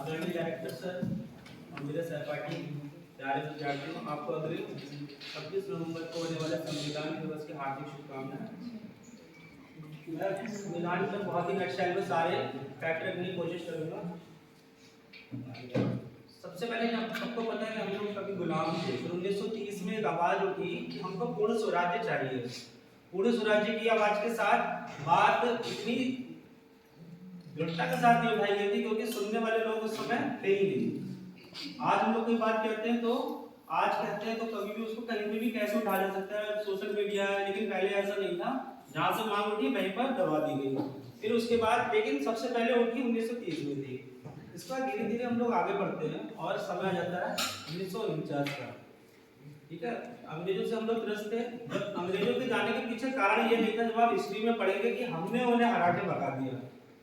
आदरणीय director sir और मेरे सहपाठी प्यारे विद्यार्थियों, आपको अगले 26 नवंबर को होने वाले संविधान दिवस की हार्दिक शुभकामनाएं। मैं संविधान पर बहुत ही नेक्स्ट में सारे फैक्ट रखने की कोशिश करूंगा। सबसे पहले सबको पता है कि हम लोग कभी गुलाम थे। फिर 1930 में एक आवाज उठी कि हमको पूर्ण स्वराज्य चाहिए। पूर्ण स्वराज्य की आवाज के साथ बात इतनी दृढ़ता के साथ नहीं उठाई गई थी क्योंकि सुनने वाले लोग उस समय थे ही नहीं। आज हम लोग कोई बात कहते हैं तो कभी भी उसको कहीं पे भी कैसे उठा जा सकता है, सोशल मीडिया है, लेकिन पहले ऐसा नहीं था। जहां से मांग उठी वहीं पर दबा दी गई। फिर उसके बाद लेकिन सबसे पहले उठी 1930 में थी। इसके बाद धीरे धीरे हम लोग आगे बढ़ते हैं और समय आ जाता है 1949 का। ठीक है, अंग्रेजों से हम लोग त्रस्त थे। जब अंग्रेजों के जाने के पीछे कारण ये नहीं था, जब आप हिस्ट्री में पढ़ेंगे कि हमने उन्हें हरा के भगा दिया।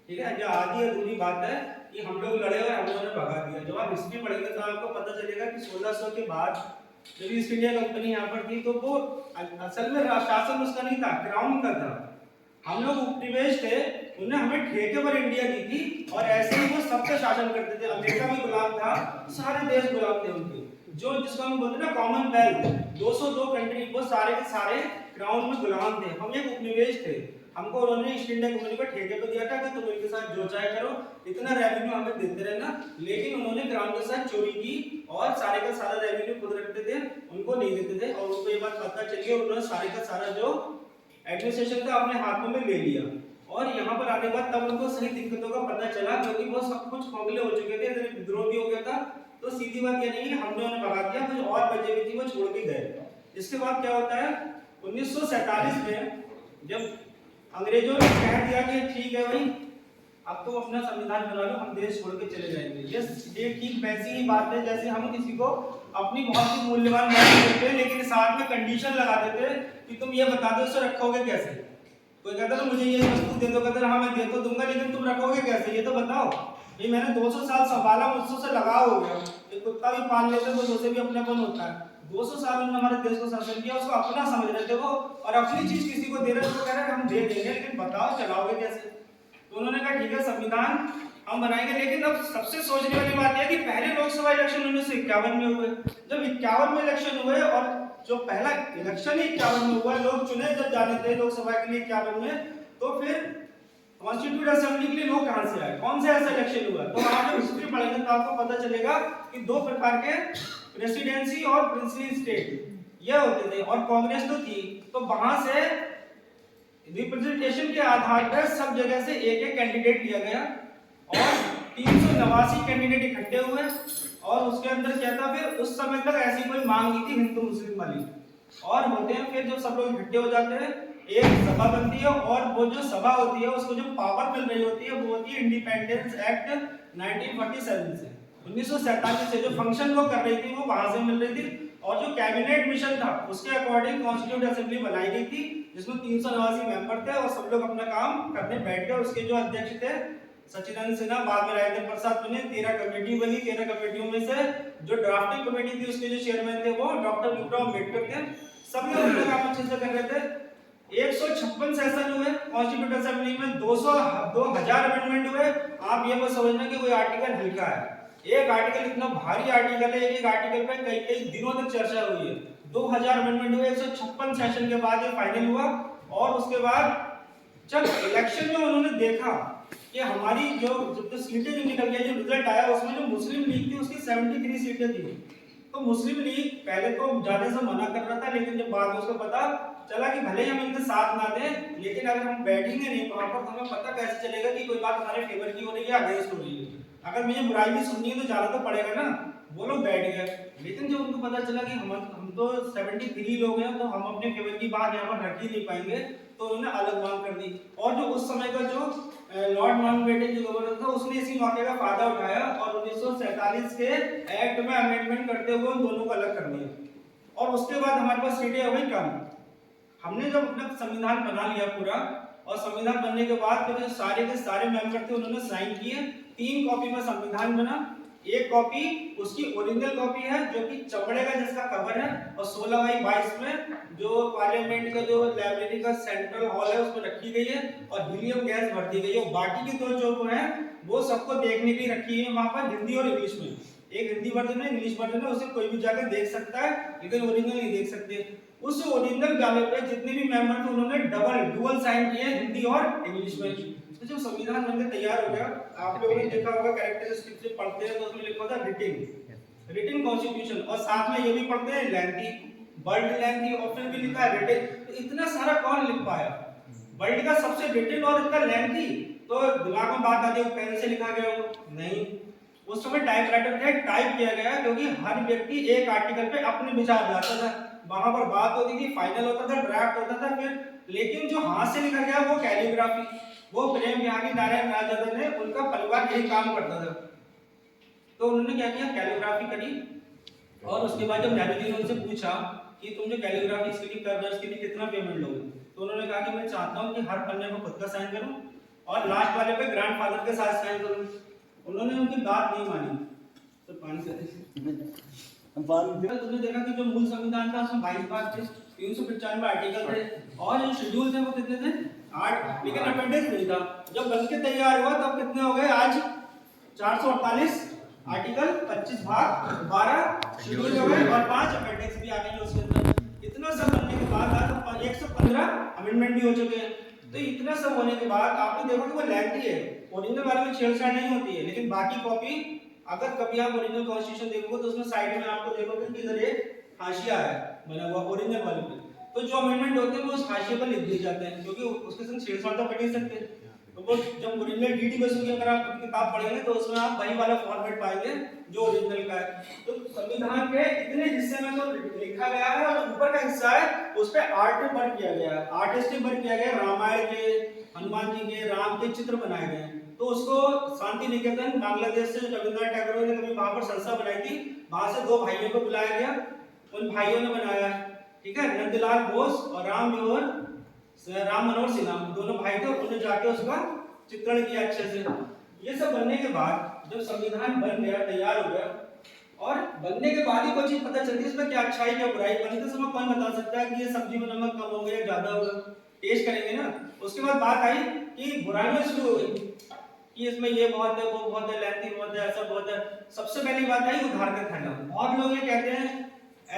ठीक है, जो आधी अधूरी बात है कि हम लोग लड़े और हम लोगों ने भगा दिया। जब आप हिस्ट्री पढ़ेंगे तो आपको पता चलेगा कि 1600 के बाद जब ईस्ट इंडिया कंपनी यहाँ पर थी तो वो असल में शासन उसका नहीं था, क्राउन का था। हम लोग उपनिवेश थे, उन्हें हमें ठेके पर इंडिया दी थी और ऐसे ही वो सब पे शासन करते थे। अमेरिका भी गुलाम था, सारे देश गुलाम थे उनके। जो जिसको हम बोलते हैं ना कॉमनवेल्थ, 202 कंट्री, वो सारे के सारे क्राउन में गुलाम थे। हम एक उपनिवेश थे। हमको उन्होंने ईस्ट इंडिया कंपनी को ठेके पे दिया था कि तुम इनके साथ जो चाहे करो, इतना रेवेन्यू हमें देते रहना। लेकिन उन्होंने क्राउन के साथ चोरी की और सारे का सारा रेवेन्यू खुद रखते थे, उनको नहीं देते थे। और उनको ये बात पता चली और उन्होंने सारे का सारा जो एडमिनिस्ट्रेशन का अपने हाथों में ले लिया। और यहाँ पर आने के बाद तब उनको सही दिक्कतों का पता चला क्योंकि वो सब कुछ खोखले हो चुके थे, विद्रोह भी हो गया था। तो सीधी बात ये नहीं है हमने उन्हें भगा दिया, कुछ और बचे भी थी वो छोड़ के गए। इसके बाद क्या होता है 1947 में जब अंग्रेजों ने कह दिया कि ठीक है भाई अब तो अपना संविधान बना लो, हम देश छोड़ के चले जाएंगे। ये ठीक वैसी ही बात है जैसे हम किसी को अपनी बहुत ही मूल्यवान वस्तु देते हैं लेकिन साथ में कंडीशन लगा देते हैं कि तुम ये बता दो इसे रखोगे कैसे। कोई कहता है मुझे ये वस्तु दे दो, कहते हाँ मैं दे तो दूंगा लेकिन तुम रखोगे कैसे ये तो बताओ। ये मैंने 200 साल संभाला, मुझसे से लगाव हो गया। एक कुत्ता भी पाल लेते तो उसे भी अपनापन होता है। 200 साल उन्होंने हमारे देश को शासन किया, उसको अपना समझ रहे थे वो, और अपनी चीज किसी को दे रहे थे तो कह रहे हम दे देंगे लेकिन बताओ चलाओगे कैसे। तो उन्होंने कहा ठीक है संविधान हम बनाएंगे। लेकिन अब सबसे सोचने वाली बात यह है कि पहले लोकसभा इलेक्शन 1951 में हुए। जब 51 में इलेक्शन हुए और जो पहला इलेक्शन ही 51 में हुआ, लोग चुने जब जाने थे लोकसभा के लिए 51 में, तो फिर कॉन्स्टिट्यूट असेंबली के लिए लोग कहां से आए, कौन सा ऐसा इलेक्शन हुआ। तो आप जब हिस्ट्री पढ़ेंगे तो आपको पता चलेगा कि दो प्रकार के प्रेसिडेंसी और प्रिंसली स्टेट यह होते थे और कांग्रेस तो थी। तो वहां से रिप्रेजेंटेशन के आधार पर सब जगह से एक एक कैंडिडेट लिया गया और 389 कैंडिडेट इकट्ठे हुए। और उसके अंदर क्या था, फिर उस समय तक ऐसी कोई मांग नहीं थी हिंदू मुस्लिम वाली। और होते हैं फिर जब सब लोग इकट्ठे हो जाते हैं एक सभा बनती है और वो जो सभा होती है उसको जो पावर मिल रही होती है वो होती है इंडिपेंडेंस एक्ट 1947 से। 1947 से जो फंक्शन वो कर रही थी वो वहां से मिल रही थी। और जो कैबिनेट मिशन था उसके अकॉर्डिंग कॉन्स्टिट्यूट असेंबली बनाई गई थी जिसमें 389 मेंबर थे और सब लोग अपना काम करने बैठ गए। उसके जो अध्यक्ष थे सचिदानंद सिन्हा, बाद में राजेंद्र प्रसाद बने। 13 कमेटी बनी। 13 कमेटियों में से जो ड्राफ्टिंग कमेटी थी उसके जो चेयरमैन थे वो डॉक्टर भीमराव अम्बेडकर थे। सब लोग अपना काम अच्छे से कर रहे थे। 156 सेशन हुए कॉन्स्टिट्यूट असेंबली में, 2000 अमेंडमेंट हुए। आप ये मत समझना कि कोई आर्टिकल हल्का है। एक आर्टिकल इतना भारी आर्टिकल है, एक आर्टिकल पे कई कई दिनों तक चर्चा हुई है। 2000 अमेंडमेंट हुए, 156 सेशन के बाद ये फाइनल हुआ। और उसके बाद जब इलेक्शन में उन्होंने देखा कि हमारी जो सीटें जो निकल गई, जो रिजल्ट आया उसमें जो मुस्लिम लीग थी उसकी 73 सीटें थी। तो मुस्लिम लीग पहले तो जाने से मना कर रहा था, लेकिन जब बाद में उसको पता चला कि भले ही हम इनके साथ ना दें लेकिन अगर हम बैठेंगे नहीं वहां पर तो हमें पता कैसे चलेगा कि कोई बात हमारे फेवर की हो रही है या अगेंस्ट हो रही है। अगर मुझे बुराई भी सुननी है तो जाना तो पड़ेगा ना। वो लोग बैठ गए। लेकिन जब उनको पता चला कि हम तो 73 लोग हैं तो हम अपने फेवर की बात यहाँ पर रख ही नहीं पाएंगे, तो उन्होंने अलग मांग कर दी। और जो उस समय का जो लॉर्ड माउंटबेटन जो गवर्नर था उसने इसी मौके का फायदा उठाया और 1947 के एक्ट में अमेंडमेंट करते हुए उन दोनों को अलग कर दिया। और उसके बाद हमारे पास सीटें हो गई कम। हमने जब अपना संविधान बना लिया पूरा, और संविधान बनने के बाद तो जो सारे के सारे मेंबर थे उन्होंने साइन किए। 3 कॉपी में संविधान बना एक कॉपी उसकी ओरिजिनल कॉपी है जो कि चमड़े का जिसका कवर है, और 16x22 में जो पार्लियामेंट का जो लाइब्रेरी का सेंट्रल हॉल है उसमें रखी गई है, और हीलियम गैस भर दी गई है। बाकी की दो जो है वो सबको देखने के लिए रखी है वहां पर, हिंदी और इंग्लिश में। एक हिंदी वर्जन है, इंग्लिश वर्जन है, उसे कोई भी जाकर देख सकता है, लेकिन ओरिजिनल नहीं देख सकते। उस ओरिजिनल गाने पे जितने भी मेंबर थे उन्होंने डुअल साइन किए, हिंदी और इंग्लिश में। तो जब संविधान बनकर तैयार हो गया, आप लोगों ने देखा होगा कैरेक्टरिस्टिक से पढ़ते हैं तो उसमें लिखा होता है रिटन कॉन्स्टिट्यूशन, और साथ में ये भी पढ़ते हैं लेंथी, वर्ल्ड लेंथी, और फिर भी लिखा है रिटन। तो इतना सारा कौन लिख पाया वर्ल्ड का सबसे रिटन और इतना लेंथी? तो दिमाग में बात आती है पेन से लिखा गया हो? नहीं, उस समय टाइपराइटर थे, टाइप किया गया, क्योंकि हर व्यक्ति एक आर्टिकल पे अपने विचार लाता था, वहां पर बात होती थी, फाइनल होता था, ड्राफ्ट होता था फिर। लेकिन जो हाथ से लिखा गया वो कैलीग्राफी, वो प्रेम विहार की नारायण राजन ने, उनका परिवार यही काम करता था, तो उन्होंने क्या किया, कैलीग्राफी करी। और उसके बाद जब नेहरू जी ने उनसे पूछा कि तुम जो कैलीग्राफी इसके लिए कर रहे हो इसके लिए कितना पेमेंट लोगे, तो उन्होंने कहा कि मैं चाहता हूं कि हर पन्ने को खुद का साइन करूं और लास्ट वाले पे ग्रैंडफादर के साथ साइन करूं। उन्होंने उनकी बात नहीं मानी, तो पानी से तुमने देखा कि जो मूल संविधान था उसमें 22 भाग थे, 395 आर्टिकल थे, और जो शेड्यूल थे वो कितने थे, 8, लेकिन अपेंडिक्स नहीं था। जब बनके तैयार हुआ तब कितने हो गए, आज 448 आर्टिकल, 25 भाग, 12 शेड्यूल हो गए, और 5 अपेंडिक्स भी आ गए उसके अंदर। इतना सब बनने के बाद आज 115 अमेंडमेंट भी हो चुके हैं। तो इतना सब होने के बाद आपने देखा कि वो लेंथी है, ओरिजिनल वाले में छेड़छाड़ नहीं होती है, लेकिन बाकी कॉपी अगर कभी आप ओरिजिनल कॉन्स्टिट्यूशन देखोगे तो उसमें साइड में आपको देखोगे कि इधर एक हाशिया है बना हुआ ओरिजिनल वाले पे, तो जो अमेंडमेंट होते हैं वो उस हाशिए पर लिख दिए जाते हैं, क्योंकि उसके संग छेड़छाड़ तो कर नहीं सकते। तो वो जब ओरिजिनल डीडी बसु की अगर आप किताब पढ़ेंगे तो उसमें आप वही वाला फॉर्मेट पाएंगे जो ओरिजिनल का है। तो संविधान के इतने हिस्से में तो लिखा गया है, और ऊपर का हिस्सा है उस पे आर्ट वर्क किया गया है, आर्टिस्टिक वर्क किया गया है, रामायण के, हनुमान जी के, राम के चित्र बनाए गए हैं। तो उसको शांति निकेतन बांग्लादेश से रविंद्रनाथ टैगोर ने कभी वहां पर संस्था बनाई थी, वहां से 2 भाइयों को बुलाया गया, उन भाइयों ने बनाया, ठीक है, नंदलाल बोस और राम मनोहर सिन्हा, दोनों भाई थे, उन्होंने जाके उसका चित्रण किया अच्छे से। ये सब बनने के बाद जब संविधान बन गया, तैयार हो गया, और बनने के बाद ही कोई चीज पता चलती है इसमें क्या अच्छाई क्या बुराई। बनते समय कौन बता सकता है कि ये सब्जी में नमक कम हो गया ज्यादा होगा, टेस्ट करेंगे ना। उसके बाद बात आई कि बुराइयां शुरू हो गई कि इसमें ये बहुत है, वो बहुत है, लेंथी बहुत है, ऐसा बहुत है। सबसे पहली बात आई उधार का थैला। बहुत लोग ये कहते हैं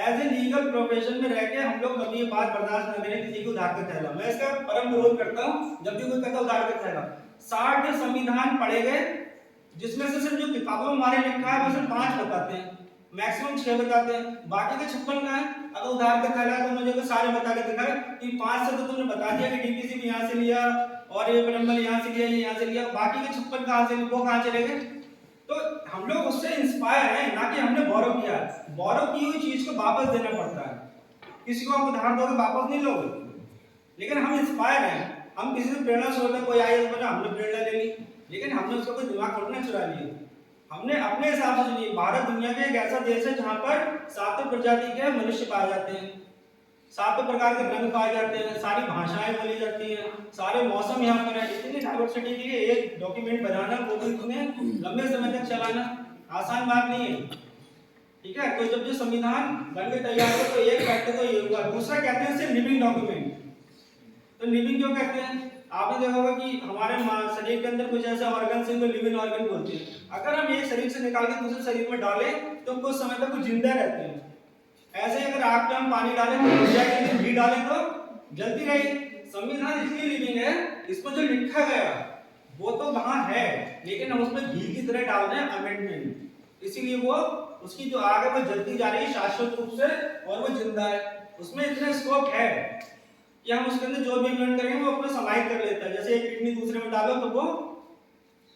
एज ए लीगल प्रोफेशन में रह के हम लोग कभी ये बात बर्दाश्त न करें किसी को उधार का थैला। मैं इसका परम विरोध करता हूँ। जब भी कोई कहता है उधार का थैला, 60 संविधान पढ़े गए जिसमें से सिर्फ जो किताबों में हमारे लिखा है वो सिर्फ 5 बताते हैं, मैक्सिमम 6 बताते हैं, बाकी के 56 का है। अगर उधार का थैला तो मुझे तो सारे बता के दिखाए कि 5 से तो तुमने बता दिया कि डीपीसी भी यहाँ से लिया और ये नंबर यहाँ से लिया, ये यहाँ से लिया, बाकी के 56 कहाँ से, वो कहाँ चले गए? तो हम लोग उससे इंस्पायर हैं, ना कि हमने बोरो किया। बोरो की हुई चीज को वापस देना पड़ता है। किसी को आप उधार दोगे वापस नहीं लोगे, लेकिन हम इंस्पायर हैं। हम किसी से प्रेरणा से कोई आईएएस बना, हमने प्रेरणा ले ली, लेकिन हमने उसका कोई दिमाग थोड़ी ना चुरा लिया, हमने अपने हिसाब से चुनी। भारत दुनिया के एक ऐसा देश है जहाँ पर 7 प्रजाति के मनुष्य पाए जाते हैं, 7 प्रकार के रंग पाए जाते हैं, सारी भाषाएं बोली जाती हैं, सारे मौसम यहाँ पर है। इतनी डाइवर्सिटी के लिए एक डॉक्यूमेंट बनाना, वो भी इतने लंबे समय तक चलाना आसान बात नहीं है, ठीक है। तो जब जो संविधान बनकर तैयार हो तो एक फैक्टर तो ये हुआ। दूसरा कहते हैं इसे लिविंग डॉक्यूमेंट। तो लिविंग क्यों कहते हैं? आपने देखा होगा कि हमारे शरीर के अंदर कुछ ऐसे ऑर्गन से लिविंग ऑर्गन बोलते हैं। अगर हम एक शरीर से निकाल के दूसरे शरीर में डालें तो कुछ समय तक वो जिंदा रहते हैं। ऐसे ही अगर आग पे हम पानी डालें तो जाएगी, घी डालें तो जलती रहेगी। संविधान इसलिए लिविंग है, इसको जो लिखा गया वो तो वहां है, लेकिन हम उसमें घी की तरह डाल रहे हैं अमेंडमेंट, इसीलिए वो उसकी जो आग है वो जलती जा रही है शाश्वत रूप से, और वो जिंदा है। उसमें इतना स्कोप है कि हम उसके अंदर जो भी अमेंड करेंगे वो अपना समाहित कर लेता है। जैसे एक किडनी दूसरे में डालो तो वो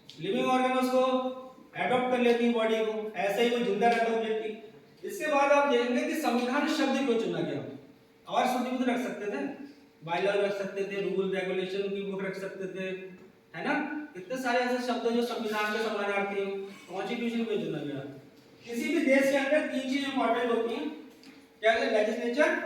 लिविंग ऑर्गन उसको एडॉप्ट कर लेती है बॉडी को, ऐसे ही वो जिंदा रहता है व्यक्ति। इसके बाद आप देखेंगे कि संविधान शब्द क्यों चुना गया। और शब्द भी तो रख सकते थे, बायलॉ रख सकते थे, रूल रेगुलेशन की बुक रख सकते थे, है ना। कितने सारे ऐसे शब्द जो संविधान के समानार्थी हैं। कॉन्स्टिट्यूशन क्यों चुना गया? किसी भी देश के अंदर 3 चीजें इंपॉर्टेंट होती हैं, क्या है? लेजिस्लेचर,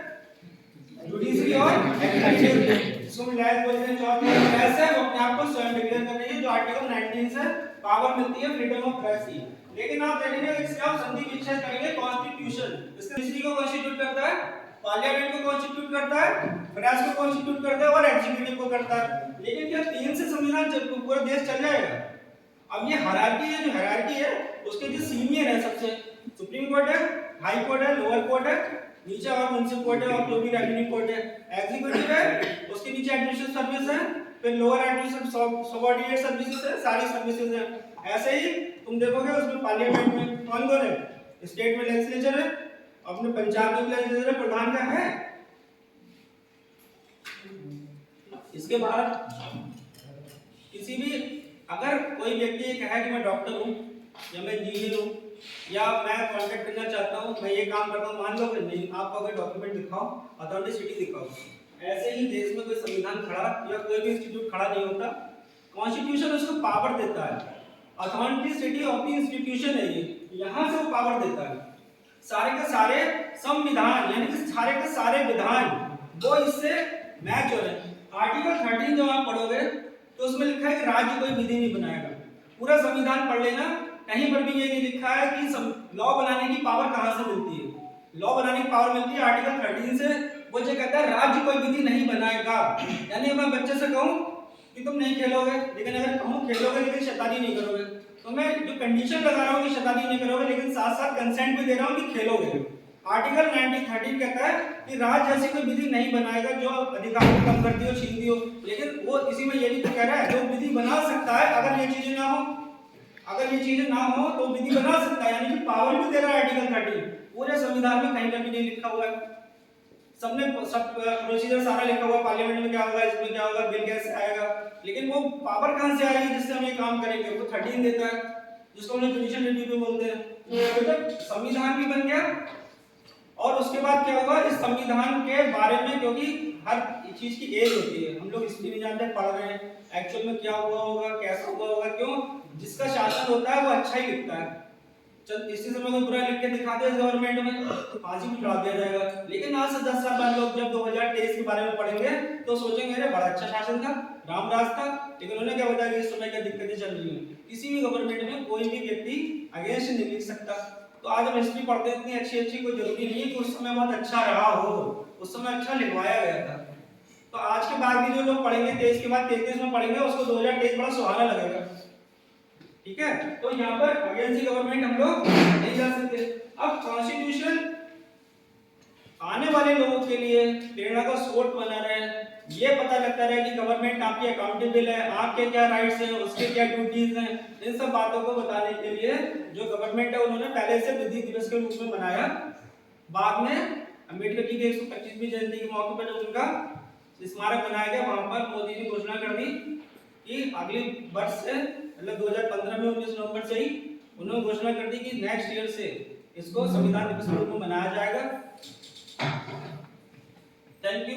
जुडिशरी और एग्जीक्यूटिव। इसको मिलाया बोलते हैं। चौथा ऐसा है वो अपने आप को स्वयं डिक्लेयर कर रही है, जो आर्टिकल 19 से पावर मिलती है फ्रीडम ऑफ प्रेस की। लेकिन आप देखेंगे इससे आप संधि विच्छेद करेंगे कॉन्स्टिट्यूशन, इसका मिनिस्ट्री को कॉन्स्टिट्यूट करता है, पार्लियामेंट को कॉन्स्टिट्यूट करता है, प्रेस को कॉन्स्टिट्यूट करता है और एग्जीक्यूटिव को करता है। लेकिन क्या तीन से संविधान पूरा देश चल जाएगा? अब ये हायरार्की है, जो हायरार्की है उसके जो सीनियर है सबसे, सुप्रीम कोर्ट है, हाई कोर्ट है, लोअर कोर्ट है, नीचे और म्युनिसिपल कोर्ट है और जो भी रेवेन्यू कोर्ट है, एग्जीक्यूटिव है, उसके नीचे एडमिनिस्ट्रेटिव सर्विस है, फिर लोअर एडमिनिस्ट्रेटिव सबऑर्डिनेट सर्विसेज है, सारी सर्विसेज है। ऐसे ही तुम देखोगे उसमें पार्लियामेंट में कौन कौन है, स्टेट में लेजिस्लेचर है, अपने पंचायत में लेजिस्लेचर प्रधान का है। इसके बाद किसी भी अगर कोई व्यक्ति ये कहे कि मैं डॉक्टर हूँ या मैं इंजीनियर हूँ या मैं कॉन्ट्रैक्ट करना चाहता हूँ, मैं ये काम करता हूँ, मान लो कि नहीं, आप अगर डॉक्यूमेंट दिखाओ, अथेंटिसिटी दिखाओ। ऐसे ही देश में कोई संविधान खड़ा या कोई भी इंस्टीट्यूट खड़ा नहीं होता, कॉन्स्टिट्यूशन उसको पावर देता है, अथेंटिसिटी ऑफ द इंस्टीट्यूशन है ये, यहाँ से वो पावर देता है। सारे के सारे संविधान यानी कि सारे के सारे विधान वो इससे मैच हो रहे हैं। आर्टिकल 13 जब आप पढ़ोगे तो उसमें लिखा है कि राज्य कोई विधि नहीं बनाएगा। पूरा संविधान पढ़ लेना, कहीं पर भी ये नहीं लिखा है कि लॉ बनाने की पावर कहां से मिलती है। लॉ बनाने की पावर मिलती है आर्टिकल 13 से। वो जो कहता है राज्य कोई विधि नहीं बनाएगा, यानी मैं बच्चे से कहूं कि तुम नहीं खेलोगे, लेकिन अगर कहूं खेलोगे लेकिन शैतानी नहीं करोगे, तो मैं जो कंडीशन लगा रहा हूं कि शैतानी नहीं करोगे, लेकिन साथ साथ कंसेंट भी दे रहा हूं कि खेलोगे। आर्टिकल 13 कहता है कि राज्य ऐसी कोई विधि नहीं बनाएगा जो अधिकार को कम करती हो, छीनती हो, लेकिन वो इसी में ये भी तो कह रहा है जो विधि बना सकता है अगर ये चीजें ना हो, अगर ये चीजें ना हो तो विधि बना सकता है, यानी कि पावर भी दे रहा है आर्टिकल 13। पूरे संविधान में कहीं पर भी नहीं लिखा हुआ है, सबने सब प्रोसीजर सारा लिखा हुआ, पार्लियामेंट में क्या होगा, इसमें क्या होगा, बिल कैसे आएगा, लेकिन वो पावर कहां से आएगी जिससे हम ये काम करेंगे? वो 13 देता है, जिसको हम लोग जुडिशियल रिव्यू भी बोलते हैं। तो जब संविधान भी बन गया और उसके बाद क्या होगा इस संविधान के बारे में, क्योंकि हर चीज की एज होती है, हम लोग इसलिए नहीं जानते, पढ़ रहे हैं एक्चुअल में क्या हुआ होगा, कैसा हुआ होगा, क्यों? जिसका शासन होता है वो अच्छा ही लिखता है। चल इसी समय कोई बुरा लिख के दिखा दे गवर्नमेंट में तो फांसी भी चढ़ा दिया जाएगा। लेकिन आज से 10 साल बाद लोग जब 2023 के बारे में पढ़ेंगे तो सोचेंगे अरे बड़ा अच्छा शासन था, रामराज था, लेकिन उन्होंने क्या बताया कि इस समय क्या दिक्कतें चल रही हैं। किसी भी गवर्नमेंट में कोई भी व्यक्ति अगेंस्ट नहीं लिख सकता। तो आज हम हिस्ट्री पढ़ते हैं इतनी अच्छी कोई जरूरी नहीं है कि उस समय बहुत अच्छा रहा हो, उस समय अच्छा लिखवाया गया था। तो आज के बाद भी जो लोग पढ़ेंगे 23 के बाद 33 में पढ़ेंगे उसको 2023 बड़ा सुहाना लगेगा। ठीक है, तो यहाँ पर अगेंस्ट गवर्नमेंट हम लोग नहीं जा सकते। अब कॉन्स्टिट्यूशन आने वाले लोगों के लिए प्रेरणा का स्रोत बना रहे हैं, ये पता लगता रहे कि गवर्नमेंट आपकी अकाउंटेबल है, आपके क्या राइट्स हैं, उसके क्या ड्यूटीज हैं, इन सब बातों को बताने के लिए जो गवर्नमेंट है उन्होंने पहले से विधि दिवस के रूप में मनाया। बाद में अम्बेडकर जी के 125वीं जयंती के मौके पर जब उनका स्मारक बनाया गया, वहां पर मोदी जी घोषणा कर दी कि अगले वर्ष से मतलब 2015 में 19 नवंबर से ही उन्होंने घोषणा कर दी कि नेक्स्ट ईयर से इसको संविधान दिवस के रूप में मनाया जाएगा। Thank you.